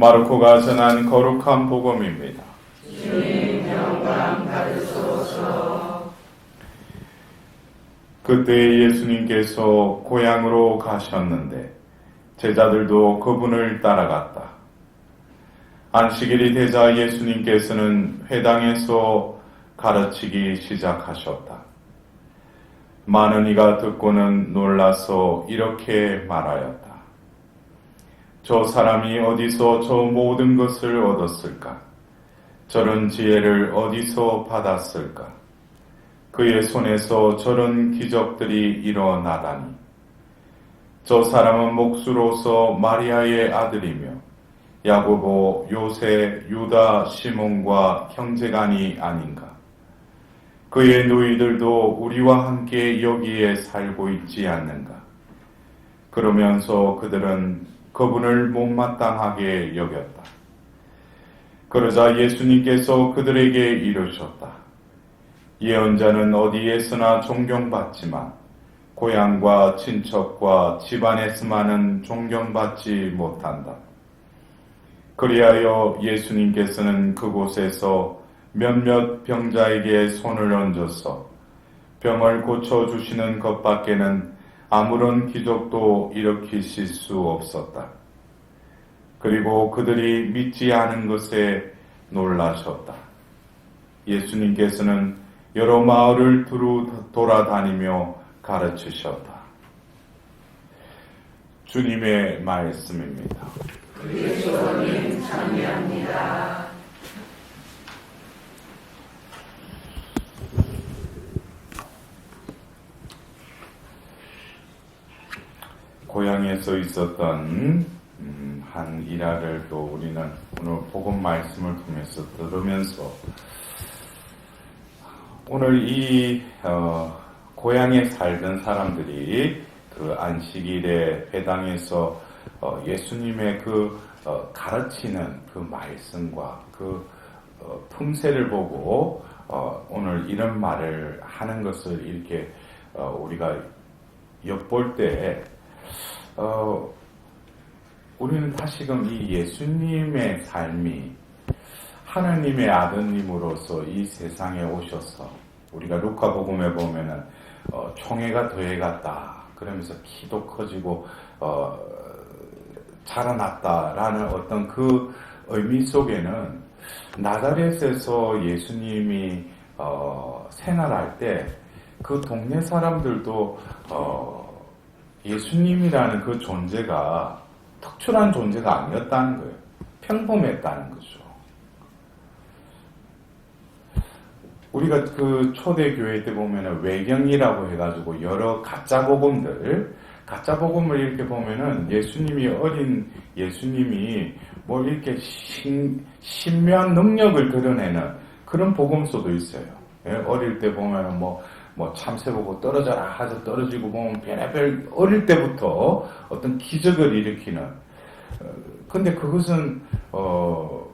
마르코가 전한 거룩한 복음입니다. 주님 영광 받으소서. 그때 예수님께서 고향으로 가셨는데 제자들도 그분을 따라갔다. 안식일이 되자 예수님께서는 회당에서 가르치기 시작하셨다. 많은 이가 듣고는 놀라서 이렇게 말하였다. 저 사람이 어디서 저 모든 것을 얻었을까? 저런 지혜를 어디서 받았을까? 그의 손에서 저런 기적들이 일어나다니. 저 사람은 목수로서 마리아의 아들이며 야고보, 요새, 유다, 시몬과 형제간이 아닌가? 그의 누이들도 우리와 함께 여기에 살고 있지 않는가? 그러면서 그들은 그분을 못마땅하게 여겼다. 그러자 예수님께서 그들에게 이르셨다. 예언자는 어디에서나 존경받지만 고향과 친척과 집안에서만은 존경받지 못한다. 그리하여 예수님께서는 그곳에서 몇몇 병자에게 손을 얹어서 병을 고쳐주시는 것밖에는 아무런 기적도 일으키실 수 없었다. 그리고 그들이 믿지 않은 것에 놀라셨다. 예수님께서는 여러 마을을 두루 돌아다니며 가르치셨다. 주님의 말씀입니다. 그리스도님 찬미합니다. 고향에서 있었던 한 일화를 또 우리는 오늘 복음 말씀을 통해서 들으면서 오늘 이 고향에 살던 사람들이 그 안식일에 회당에서 예수님의 그 가르치는 그 말씀과 그 품새를 보고 오늘 이런 말을 하는 것을 이렇게 우리가 엿볼 때 우리는 다시금 이 예수님의 삶이 하나님의 아드님으로서 이 세상에 오셔서 우리가 루카복음에 보면은 총회가 더해갔다 그러면서 키도 커지고 자라났다라는 어떤 그 의미 속에는 나자렛에서 예수님이 생활할 때 그 동네 사람들도 예수님이라는 그 존재가 특출한 존재가 아니었다는 거예요. 평범했다는 거죠. 우리가 그 초대교회 때 보면은 외경이라고 해가지고 여러 가짜 복음을 이렇게 보면은 예수님이 어린 예수님이 뭐 이렇게 신묘한 능력을 드러내는 그런 복음서도 있어요. 예? 어릴 때 보면은 뭐 참새 보고 떨어져라 하서 떨어지고 보면 별의별 어릴 때부터 어떤 기적을 일으키는 근데 그것은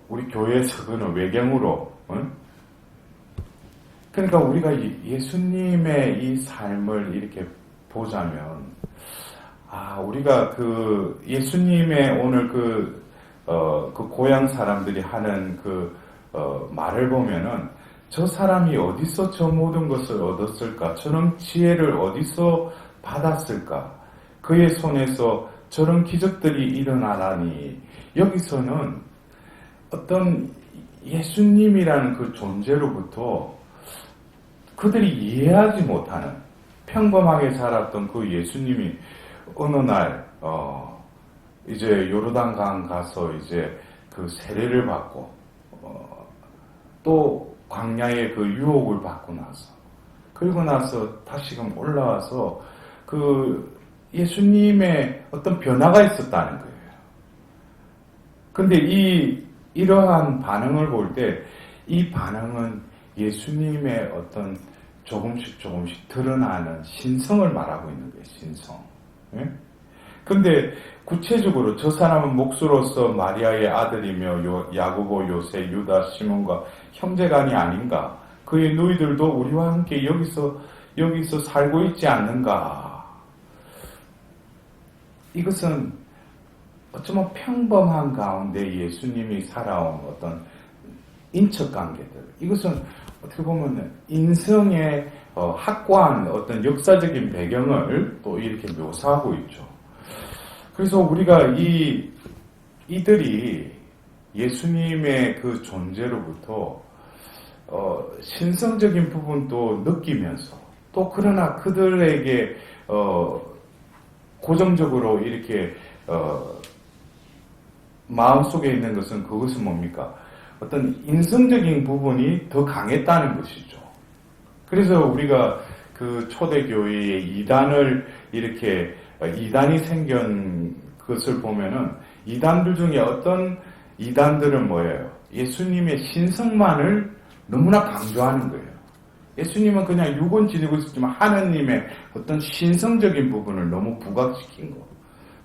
우리 교회에서 그는 외경으로 그러니까 우리가 예수님의 이 삶을 이렇게 보자면 우리가 그 예수님의 오늘 그 고향 사람들이 하는 그 말을 보면은 저 사람이 어디서 저 모든 것을 얻었을까? 저런 지혜를 어디서 받았을까? 그의 손에서 저런 기적들이 일어나다니 여기서는 어떤 예수님이라는 그 존재로부터 그들이 이해하지 못하는 평범하게 자랐던 그 예수님이 어느 날 이제 요르단강 가서 이제 그 세례를 받고 또 광야의 그 유혹을 받고 나서 그리고 나서 다시금 올라와서 그 예수님의 어떤 변화가 있었다는 거예요. 근데 이러한 반응을 볼 때 이 반응은 예수님의 어떤 조금씩 드러나는 신성을 말하고 있는 거예요. 신성. 예? 근데 구체적으로 저 사람은 목수로서 마리아의 아들이며 야고보, 요새, 유다, 시몬과 형제간이 아닌가? 그의 누이들도 우리와 함께 여기서 살고 있지 않는가? 이것은 어쩌면 평범한 가운데 예수님이 살아온 어떤 인척 관계들, 이것은 어떻게 보면 인성의 확고한 어떤 역사적인 배경을 또 이렇게 묘사하고 있죠. 그래서 우리가 이들이 예수님의 그 존재로부터 신성적인 부분도 느끼면서, 또 그러나 그들에게 고정적으로 이렇게 마음속에 있는 것은, 그것은 뭡니까? 어떤 인성적인 부분이 더 강했다는 것이죠. 그래서 우리가 그 초대교회의 이단이 생긴 것을 보면은, 이단들 중에 어떤 이단들은 뭐예요? 예수님의 신성만을 너무나 강조하는 거예요. 예수님은 그냥 육은 지니고 있었지만 하느님의 어떤 신성적인 부분을 너무 부각시킨 거.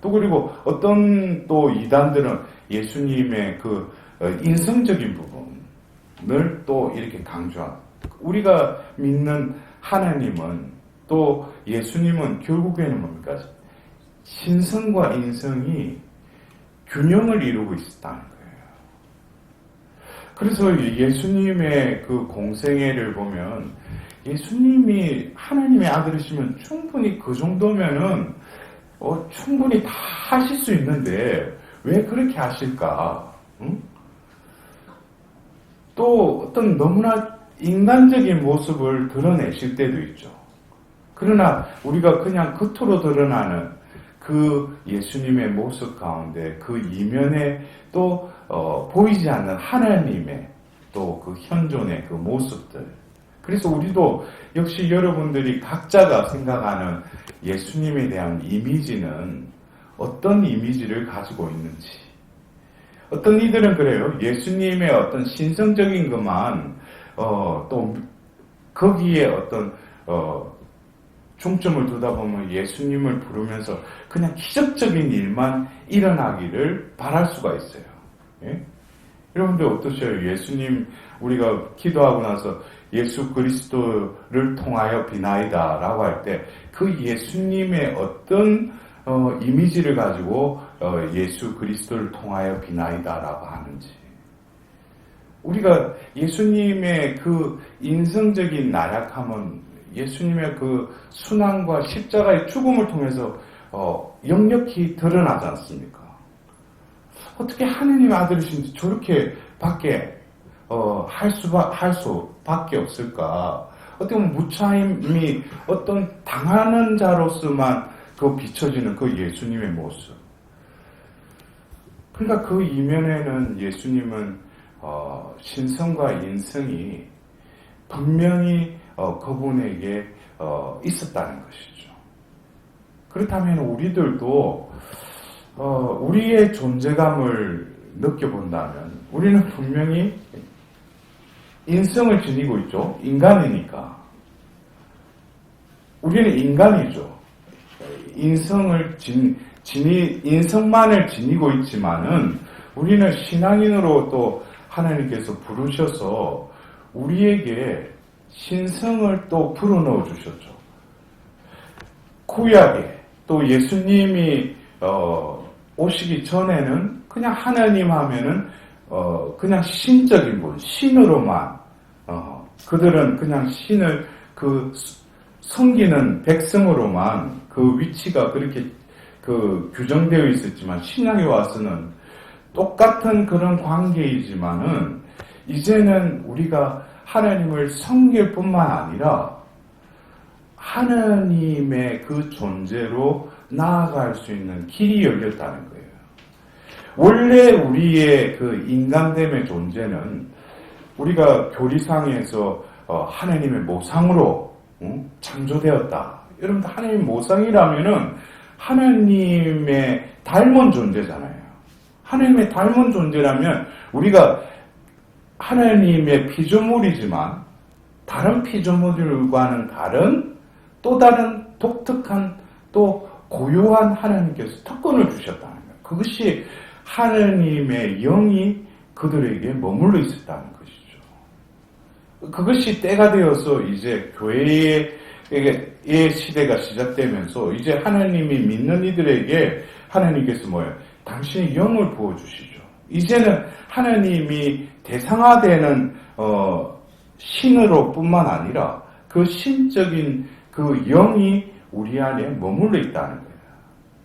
또 그리고 어떤 또 이단들은 예수님의 그 인성적인 부분을 또 이렇게 강조합니다. 우리가 믿는 하나님은, 또 예수님은 결국에는 뭡니까? 신성과 인성이 균형을 이루고 있었다는 거예요. 그래서 예수님의 그 공생애를 보면, 예수님이 하나님의 아들이시면 충분히 그 정도면은 충분히 다 하실 수 있는데 왜 그렇게 하실까? 응? 또 어떤 너무나 인간적인 모습을 드러내실 때도 있죠. 그러나 우리가 그냥 겉으로 드러나는 그 예수님의 모습 가운데 그 이면에 또 보이지 않는 하나님의 또 그 현존의 그 모습들. 그래서 우리도 역시 여러분들이 각자가 생각하는 예수님에 대한 이미지는 어떤 이미지를 가지고 있는지. 어떤 이들은 그래요. 예수님의 어떤 신성적인 것만 또 거기에 어떤 중점을 두다 보면 예수님을 부르면서 그냥 기적적인 일만 일어나기를 바랄 수가 있어요. 예? 여러분들 어떠세요? 예수님, 우리가 기도하고 나서 예수 그리스도를 통하여 비나이다 라고 할 때 그 예수님의 어떤 이미지를 가지고 예수 그리스도를 통하여 비나이다 라고 하는지, 우리가 예수님의 그 인성적인 나약함은 예수님의 그 순환과 십자가의 죽음을 통해서 역력히 드러나지 않습니까? 어떻게 하느님의 아들이신지 저렇게 밖에 할 수밖에 없을까? 어떻게 보면 무차임이 어떤 당하는 자로서만 그 비춰지는 그 예수님의 모습. 그러니까 그 이면에는 예수님은 신성과 인성이 분명히 그분에게 있었다는 것이죠. 그렇다면 우리들도 우리의 존재감을 느껴본다면 우리는 분명히 인성을 지니고 있죠. 인간이니까. 우리는 인간이죠. 인성만을 지니고 있지만은 우리는 신앙인으로 또 하나님께서 부르셔서 우리에게 신성을 또 불어넣어 주셨죠. 구약에 또 예수님이 오시기 전에는 그냥 하나님 하면은 그냥 신적인 분, 신으로만 그들은 그냥 신을 그 섬기는 백성으로만 그 위치가 그렇게 그 규정되어 있었지만, 신약에 와서는 똑같은 그런 관계이지만은 이제는 우리가 하나님을 섬길 뿐만 아니라 하나님의 그 존재로 나아갈 수 있는 길이 열렸다는 거예요. 원래 우리의 그 인간됨의 존재는 우리가 교리상에서 하나님의 모상으로 창조되었다. 여러분들 하나님의 모상이라면은 하나님의 닮은 존재잖아요. 하나님의 닮은 존재라면 우리가 하나님의 피조물이지만 다른 피조물들과는 다른 또 다른 독특한 또 고유한 하나님께서 특권을 주셨다는 거예요. 그것이 하나님의 영이 그들에게 머물러 있었다는 것이죠. 그것이 때가 되어서 이제 교회의 시대가 시작되면서 이제 하나님이 믿는 이들에게 하나님께서 뭐예요? 당신의 영을 부어주시죠. 이제는 하나님이 대상화되는 신으로 뿐만 아니라 그 신적인 그 영이 우리 안에 머물러 있다는 거예요.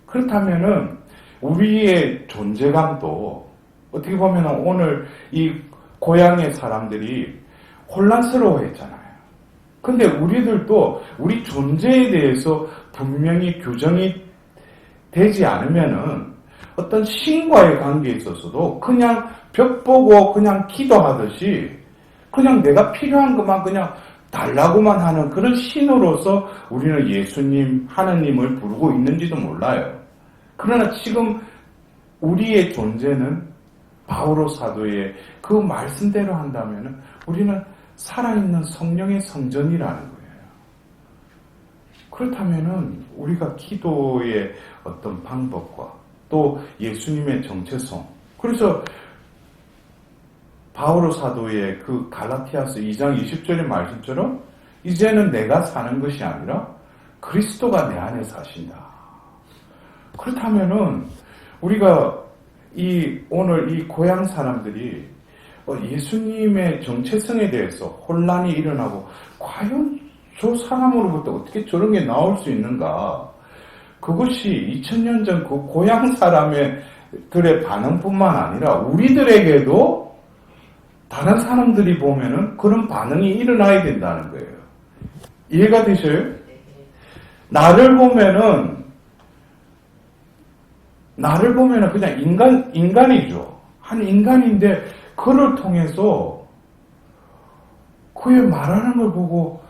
그렇다면은 우리의 존재감도 어떻게 보면 오늘 이 고향의 사람들이 혼란스러워 했잖아요. 근데 우리들도 우리 존재에 대해서 분명히 규정이 되지 않으면은 어떤 신과의 관계에 있어서도 그냥 벽 보고 그냥 기도하듯이 그냥 내가 필요한 것만 그냥 달라고만 하는 그런 신으로서 우리는 예수님, 하나님을 부르고 있는지도 몰라요. 그러나 지금 우리의 존재는 바오로 사도의 그 말씀대로 한다면 우리는 살아있는 성령의 성전이라는 거예요. 그렇다면 우리가 기도의 어떤 방법과 또 예수님의 정체성, 그래서 바오로 사도의 그 갈라티아서 2장 20절의 말씀처럼 이제는 내가 사는 것이 아니라 그리스도가 내 안에 사신다. 그렇다면은 우리가 오늘 이 고향 사람들이 예수님의 정체성에 대해서 혼란이 일어나고 과연 저 사람으로부터 어떻게 저런 게 나올 수 있는가? 그것이 2000년 전 그 고향 사람들의 반응뿐만 아니라 우리들에게도 다른 사람들이 보면은 그런 반응이 일어나야 된다는 거예요. 이해가 되셔요? 나를 보면은 그냥 인간이죠. 한 인간인데 그를 통해서 그의 말하는 걸 보고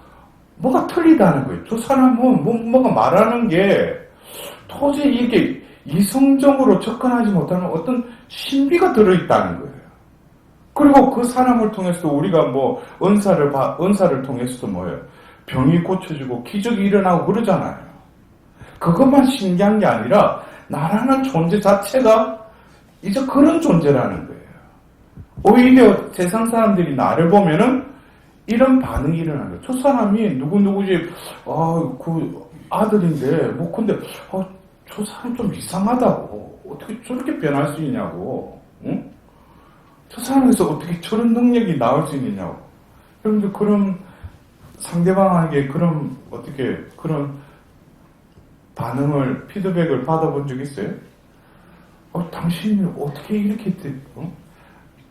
뭐가 틀리다는 거예요. 저 사람은 뭐가 말하는 게 도저히 이게 이성적으로 접근하지 못하는 어떤 신비가 들어있다는 거예요. 그리고 그 사람을 통해서도 우리가 뭐 은사를 통해서도 뭐예요? 병이 고쳐지고 기적이 일어나고 그러잖아요. 그것만 신기한 게 아니라 나라는 존재 자체가 이제 그런 존재라는 거예요. 오히려 세상 사람들이 나를 보면은 이런 반응이 일어나는 거예요. 저 사람이 누구지, 그 아들인데, 뭐, 근데, 저 사람 좀 이상하다고. 어떻게 저렇게 변할 수 있냐고. 응? 저 사람에서 어떻게 저런 능력이 나올 수 있느냐고. 여러분들 그런 상대방에게 그런 반응을, 피드백을 받아본 적 있어요? 당신이 어떻게 이렇게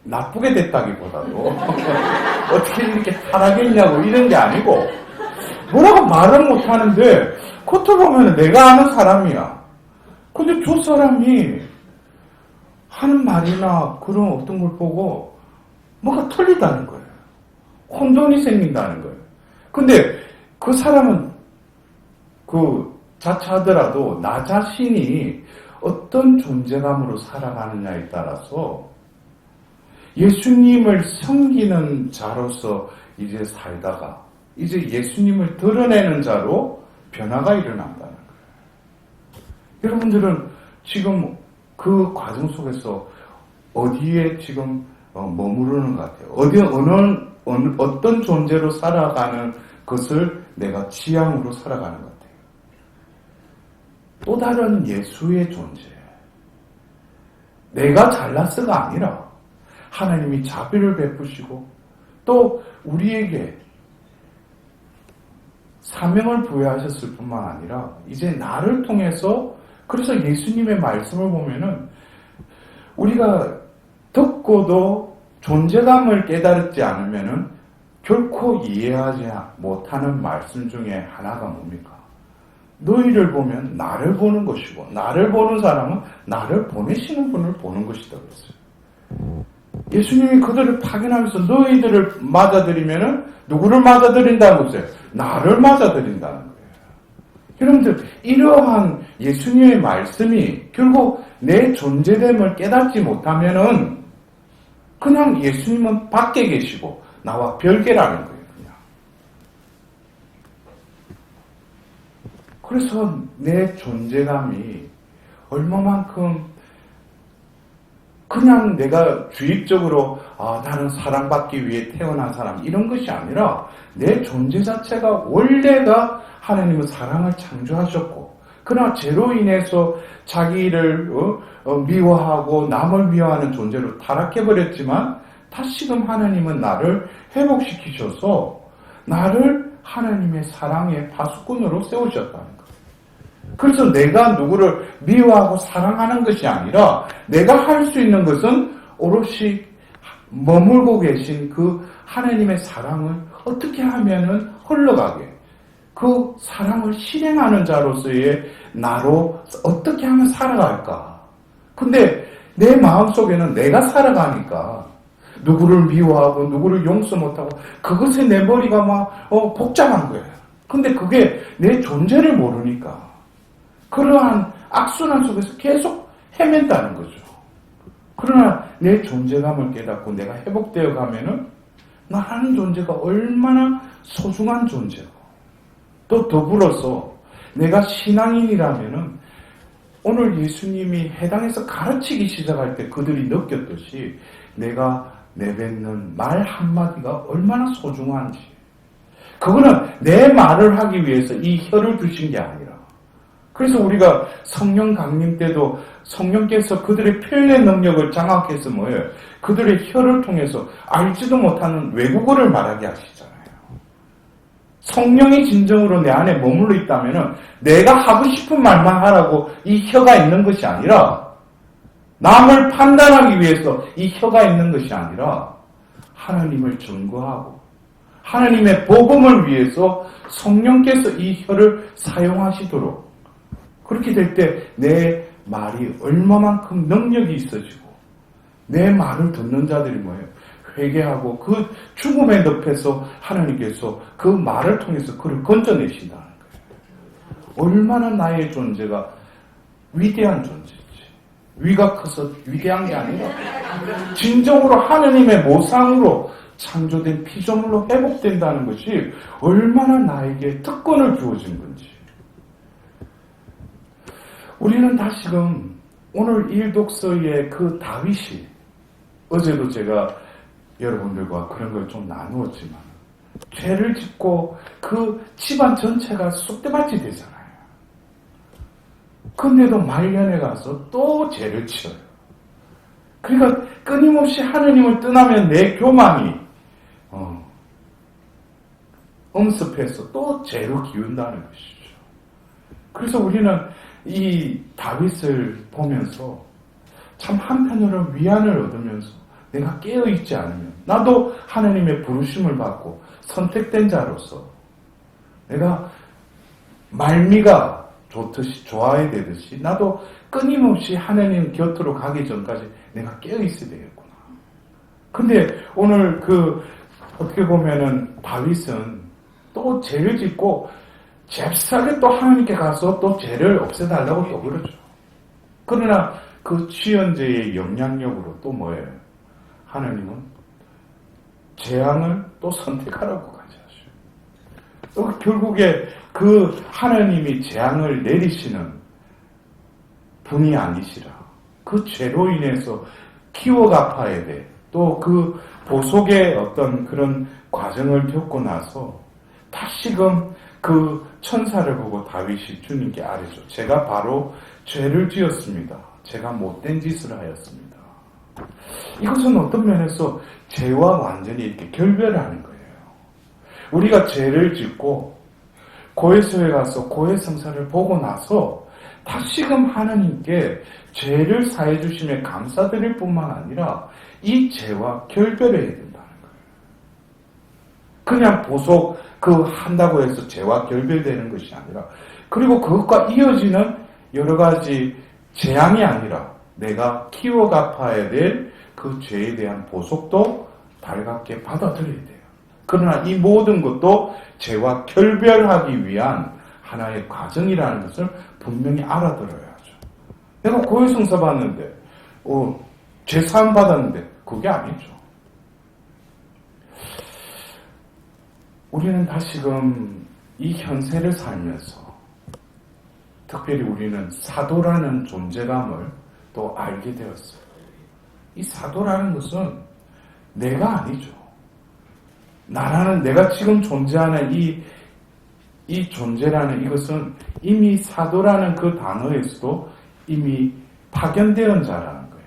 나쁘게 됐다기보다도 어떻게 이렇게 타락했냐고 이런 게 아니고 뭐라고 말은 못하는데 겉으로 보면 내가 아는 사람이야. 근데 저 사람이 하는 말이나 그런 어떤 걸 보고 뭐가 틀리다는 거예요. 혼돈이 생긴다는 거예요. 근데 그 사람은 자처하더라도 나 자신이 어떤 존재감으로 살아가느냐에 따라서 예수님을 섬기는 자로서 이제 살다가 이제 예수님을 드러내는 자로 변화가 일어난다는 거예요. 여러분들은 지금 그 과정 속에서 어디에 지금 머무르는 것 같아요? 어떤 존재로 살아가는 것을 내가 지향으로 살아가는 것 같아요. 또 다른 예수의 존재. 내가 잘났어가 아니라 하나님이 자비를 베푸시고 또 우리에게 사명을 부여하셨을 뿐만 아니라 이제 나를 통해서 그래서 예수님의 말씀을 보면은 우리가 듣고도 존재감을 깨달지 않으면은 결코 이해하지 못하는 말씀 중에 하나가 뭡니까? 너희를 보면 나를 보는 것이고 나를 보는 사람은 나를 보내시는 분을 보는 것이다 그랬어요. 예수님이 그들을 파견하면서 너희들을 맞아들이면은 누구를 맞아들인다는 것이에요? 나를 맞아들인다는 거예요. 여러분들 이러한 예수님의 말씀이 결국 내 존재됨을 깨닫지 못하면은 그냥 예수님은 밖에 계시고 나와 별개라는 거예요. 그래서 내 존재감이 얼마만큼 그냥 내가 주입적으로 나는 사랑받기 위해 태어난 사람 이런 것이 아니라 내 존재 자체가 원래가 하나님은 사랑을 창조하셨고 그러나 죄로 인해서 자기를 미워하고 남을 미워하는 존재로 타락해버렸지만 다시금 하나님은 나를 회복시키셔서 나를 하나님의 사랑의 파수꾼으로 세우셨다는 거예요. 그래서 내가 누구를 미워하고 사랑하는 것이 아니라 내가 할 수 있는 것은 오롯이 머물고 계신 그 하나님의 사랑을 어떻게 하면은 흘러가게, 그 사랑을 실행하는 자로서의 나로 어떻게 하면 살아갈까. 근데 내 마음속에는 내가 살아가니까 누구를 미워하고 누구를 용서 못하고 그것에 내 머리가 막 복잡한 거예요. 근데 그게 내 존재를 모르니까 그러한 악순환 속에서 계속 헤맨다는 거죠. 그러나 내 존재감을 깨닫고 내가 회복되어 가면은 나라는 존재가 얼마나 소중한 존재고, 또 더불어서 내가 신앙인이라면은 오늘 예수님이 해당에서 가르치기 시작할 때 그들이 느꼈듯이 내가 내뱉는 말 한마디가 얼마나 소중한지, 그거는 내 말을 하기 위해서 이 혀를 두신 게 아니라, 그래서 우리가 성령 강림 때도 성령께서 그들의 표현의 능력을 장악해서 뭐예요? 그들의 혀를 통해서 알지도 못하는 외국어를 말하게 하시잖아요. 성령이 진정으로 내 안에 머물러 있다면은 내가 하고 싶은 말만 하라고 이 혀가 있는 것이 아니라, 남을 판단하기 위해서 이 혀가 있는 것이 아니라 하나님을 증거하고 하나님의 복음을 위해서 성령께서 이 혀를 사용하시도록, 그렇게 될 때 내 말이 얼마만큼 능력이 있어지고 내 말을 듣는 자들이 뭐예요? 회개하고 그 죽음의 늪에서 하나님께서 그 말을 통해서 그를 건져내신다는 거예요. 얼마나 나의 존재가 위대한 존재지. 위가 커서 위대한 게 아니라 진정으로 하나님의 모상으로 창조된 피조물로 회복된다는 것이 얼마나 나에게 특권을 주어진 건지. 우리는 다시금 오늘 일독서의 그 다윗이, 어제도 제가 여러분들과 그런 걸 좀 나누었지만, 죄를 짓고 그 집안 전체가 쑥대밭이 되잖아요. 근데도 말년에 가서 또 죄를 지어요. 그러니까 끊임없이 하나님을 떠나면 내 교만이 엄습해서 또 죄로 기운다는 것이죠. 그래서 우리는 이 다윗을 보면서 참 한편으로 위안을 얻으면서 내가 깨어있지 않으면 나도 하나님의 부르심을 받고 선택된 자로서 내가 말미가 좋듯이 좋아야 되듯이 나도 끊임없이 하나님 곁으로 가기 전까지 내가 깨어있어야 되겠구나. 근데 오늘 어떻게 보면은 다윗은 또 죄를 짓고 잽싸게 또 하나님께 가서 또 죄를 없애달라고 또 그러죠. 그러나 그 취현죄의 영향력으로 또 뭐예요? 하나님은 재앙을 또 선택하라고 가져하셔요. 또 결국에 그 하나님이 재앙을 내리시는 분이 아니시라. 그 죄로 인해서 키워 갚아야 돼. 또 그 보속의 어떤 그런 과정을 겪고 나서 다시금 그 천사를 보고 다윗이 주님께 아뢰죠. 제가 바로 죄를 지었습니다. 제가 못된 짓을 하였습니다. 이것은 어떤 면에서 죄와 완전히 이렇게 결별하는 거예요. 우리가 죄를 짓고 고해소에 가서 고해성사를 보고 나서 다시금 하나님께 죄를 사해 주심에 감사드릴 뿐만 아니라 이 죄와 결별해야 된다는 거예요. 그냥 보속 한다고 해서 죄와 결별되는 것이 아니라, 그리고 그것과 이어지는 여러 가지 재앙이 아니라 내가 키워 갚아야 될 그 죄에 대한 보속도 달갑게 받아들여야 돼요. 그러나 이 모든 것도 죄와 결별하기 위한 하나의 과정이라는 것을 분명히 알아들어야죠. 내가 고해성사 받는데 죄 사함 받았는데 그게 아니죠. 우리는 다시금 이 현세를 살면서 특별히 우리는 사도라는 존재감을 또 알게 되었어요. 이 사도라는 것은 내가 아니죠. 나라는, 내가 지금 존재하는 이 존재라는 이것은 이미 사도라는 그 단어에서도 이미 파견되은 자라는 거예요.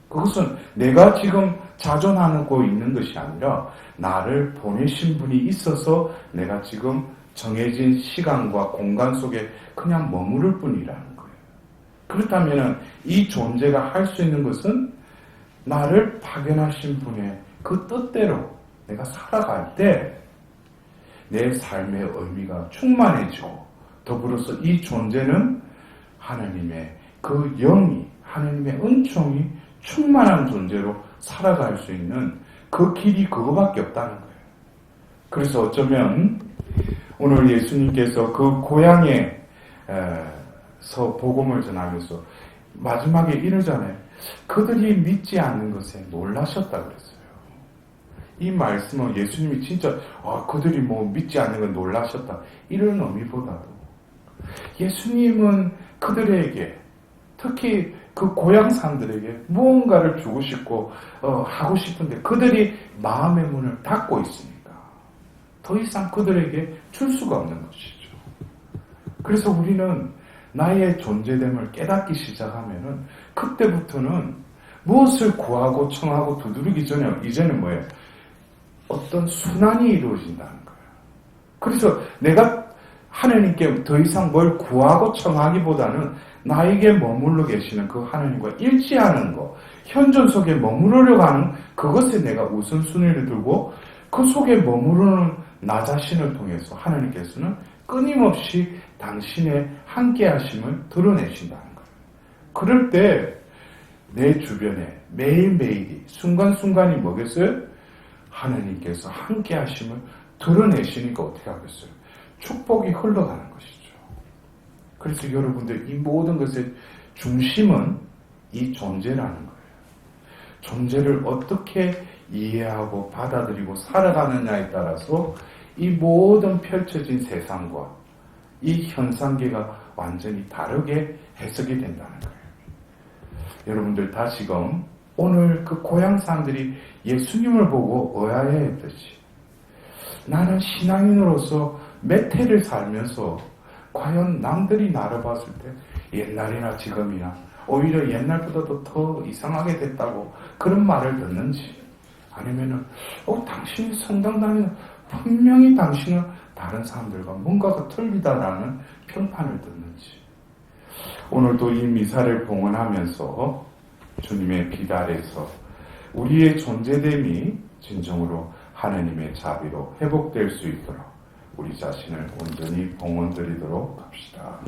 그것은 내가 지금 자존하고 있는 것이 아니라 나를 보내신 분이 있어서 내가 지금 정해진 시간과 공간 속에 그냥 머무를 뿐이라는 거예요. 그렇다면 이 존재가 할 수 있는 것은 나를 파견하신 분의 그 뜻대로 내가 살아갈 때 내 삶의 의미가 충만해지고 더불어서 이 존재는 하나님의 그 영이 하나님의 은총이 충만한 존재로 살아갈 수 있는 그 길이 그거밖에 없다는 거예요. 그래서 어쩌면 오늘 예수님께서 그 고향에서 복음을 전하면서 마지막에 이러잖아요. 그들이 믿지 않는 것에 놀라셨다 그랬어요. 이 말씀은 예수님이 진짜 그들이 믿지 않는 건 놀라셨다 이런 의미보다도 예수님은 그들에게 특히 그 고향 사람들에게 무언가를 주고 싶고 하고 싶은데 그들이 마음의 문을 닫고 있으니까 더 이상 그들에게 줄 수가 없는 것이죠. 그래서 우리는 나의 존재됨을 깨닫기 시작하면은 그때부터는 무엇을 구하고 청하고 두드리기 전에 이제는 뭐예요? 어떤 순환이 이루어진다는 거예요. 그래서 내가 하나님께 더 이상 뭘 구하고 청하기보다는 나에게 머물러 계시는 그 하나님과 일치하는 것, 현존 속에 머무르려고 하는 그것에 내가 우선순위를 두고 그 속에 머무르는 나 자신을 통해서 하나님께서는 끊임없이 당신의 함께하심을 드러내신다는 거예요. 그럴 때 내 주변에 매일매일이 순간순간이 뭐겠어요? 하나님께서 함께하심을 드러내시니까 어떻게 하겠어요? 축복이 흘러가는 것이죠. 그래서 여러분들 이 모든 것의 중심은 이 존재라는 거예요. 존재를 어떻게 이해하고 받아들이고 살아가느냐에 따라서 이 모든 펼쳐진 세상과 이 현상계가 완전히 다르게 해석이 된다는 거예요. 여러분들 다시금 오늘 그 고향 사람들이 예수님을 보고 의아해했듯이 나는 신앙인으로서 몇 해를 살면서 과연 남들이 나를 봤을 때 옛날이나 지금이나 오히려 옛날보다도 더 이상하게 됐다고 그런 말을 듣는지 아니면은 당신이 성당 다니는 분명히 당신은 다른 사람들과 뭔가가 틀리다라는 평판을 듣는지 오늘도 이 미사를 봉헌하면서 주님의 빛 아래서 우리의 존재됨이 진정으로 하나님의 자비로 회복될 수 있도록 우리 자신을 온전히 봉헌드리도록 합시다.